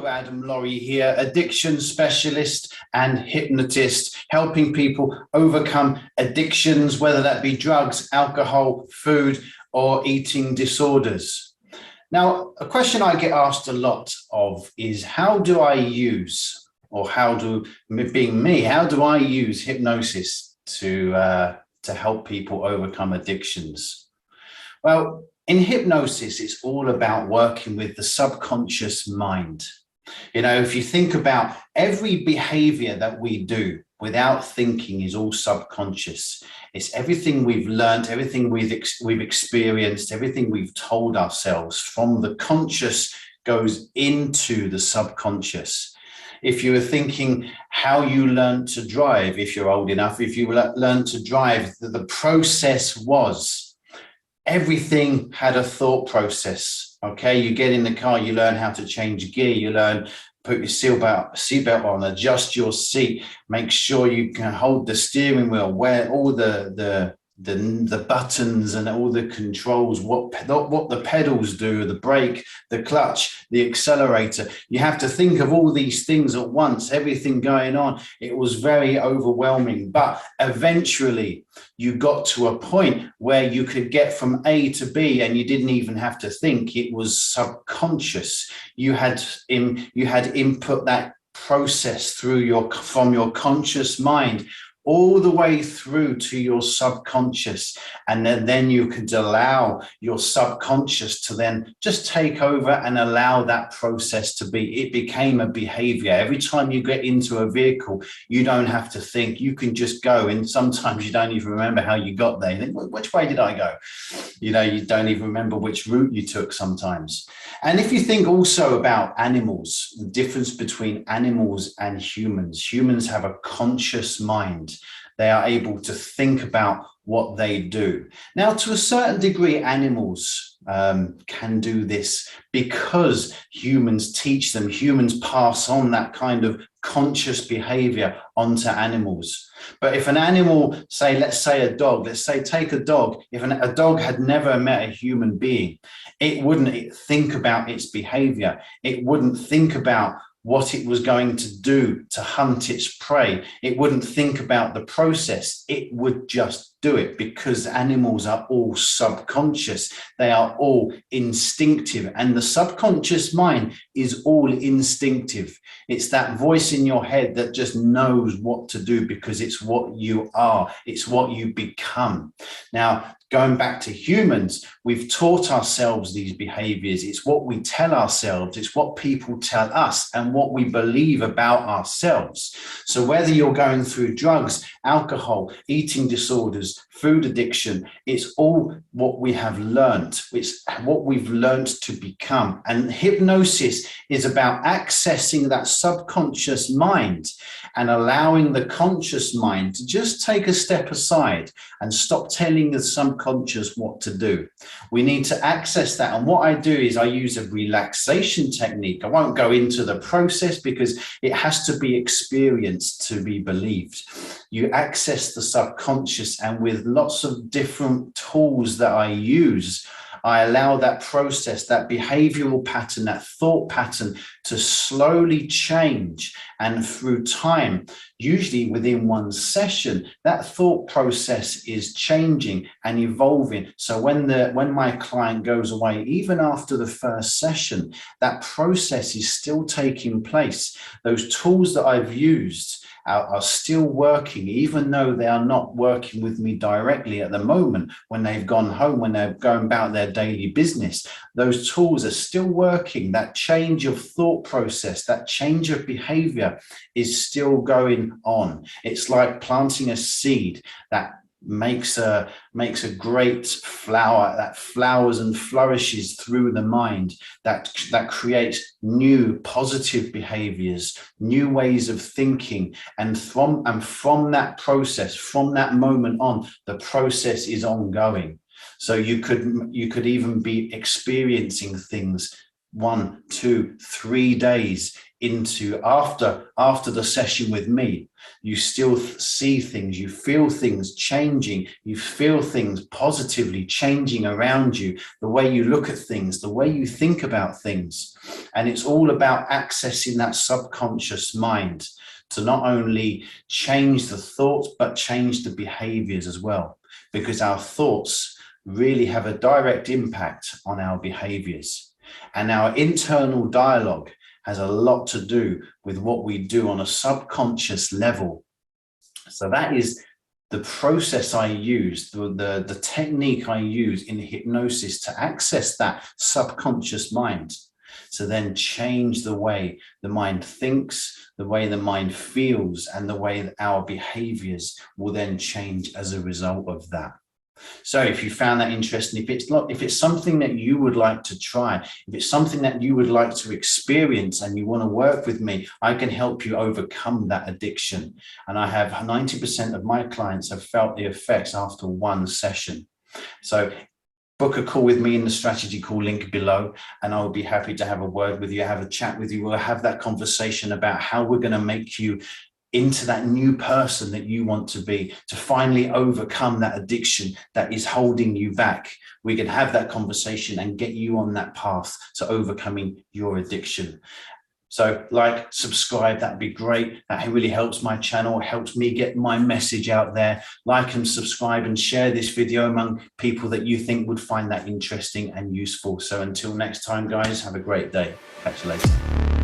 Dr. Adam Laurie here, addiction specialist and hypnotist, helping people overcome addictions, whether that be drugs, alcohol, food, or eating disorders. Now, a question I get asked a lot of is how do I use, or how do I use hypnosis to help people overcome addictions? Well, in hypnosis, it's all about working with the subconscious mind. You know, if you think about every behavior that we do without thinking is all subconscious. It's everything we've learned, everything we've experienced, everything we've told ourselves from the conscious goes into the subconscious. If you were thinking how you learned to drive, if you're old enough, if you learned to drive, the process was everything had a thought process. Okay, you get in the car, you learn how to change gear, you learn put your seatbelt on, adjust your seat, make sure you can hold the steering wheel, where all the buttons and all the controls, what the pedals do, the brake, the clutch, the accelerator. You have to think of all these things at once, everything going on. It was very overwhelming, but eventually you got to a point where you could get from A to B and you didn't even have to think. It was subconscious. You had input that process from your conscious mind all the way through to your subconscious. And then you could allow your subconscious to then just take over and allow that process to be. It became a behavior. Every time you get into a vehicle, you don't have to think, you can just go. And sometimes you don't even remember how you got there. You think, which way did I go? You know, you don't even remember which route you took sometimes. And if you think also about animals, the difference between animals and humans have a conscious mind. They are able to think about what they do. Now, to a certain degree, animals can do this because humans teach them. Humans pass on that kind of conscious behavior onto animals. But if an animal, let's say a dog, take a dog, if a dog had never met a human being, it wouldn't think about its behavior. It wouldn't think about what it was going to do to hunt its prey. It wouldn't think about the process. It would just do it because animals are all subconscious. They are all instinctive, and the subconscious mind is all instinctive. It's that voice in your head that just knows what to do because it's what you are. It's what you become. Now, going back to humans, we've taught ourselves these behaviors. It's what we tell ourselves. It's what people tell us and what we believe about ourselves. So whether you're going through drugs, alcohol, eating disorders, food addiction, it's all what we have learned. It's what we've learned to become. And hypnosis is about accessing that subconscious mind and allowing the conscious mind to just take a step aside and stop telling the subconscious what to do. We need to access that. And what I do is I use a relaxation technique. I won't go into the process because it has to be experienced to be believed. You access the subconscious, and with lots of different tools that I use, I allow that process, that behavioral pattern, that thought pattern to slowly change. And through time, usually within one session, that thought process is changing and evolving. So when my client goes away, even after the first session, that process is still taking place. Those tools that I've used are still working, even though they are not working with me directly at the moment. When they've gone home, when they're going about their daily business, those tools are still working. That change of thought process, that change of behavior is still going on. It's like planting a seed that makes a great flower that flowers and flourishes through the mind, that creates new positive behaviors, new ways of thinking, and from that process, from that moment on, the process is ongoing. So you could even be experiencing things 1, 2, 3 days into after the session with me, you still see things, you feel things changing, you feel things positively changing around you, the way you look at things, the way you think about things. And it's all about accessing that subconscious mind to not only change the thoughts, but change the behaviors as well, because our thoughts really have a direct impact on our behaviors. And our internal dialogue has a lot to do with what we do on a subconscious level. So that is the process I use, the technique I use in hypnosis to access that subconscious mind, to then change the way the mind thinks, the way the mind feels, and the way that our behaviors will then change as a result of that. So if you found that interesting, if it's something that you would like to try, if it's something that you would like to experience and you want to work with me, I can help you overcome that addiction. And I have 90% of my clients have felt the effects after one session. So book a call with me in the strategy call link below, and I'll be happy to have a word with you, have a chat with you. We'll have that conversation about how we're going to make you into that new person that you want to be, to finally overcome that addiction that is holding you back. We can have that conversation and get you on that path to overcoming your addiction. So like, subscribe, that'd be great. That really helps my channel, helps me get my message out there. Like and subscribe and share this video among people that you think would find that interesting and useful. So until next time, guys, have a great day. Catch you later.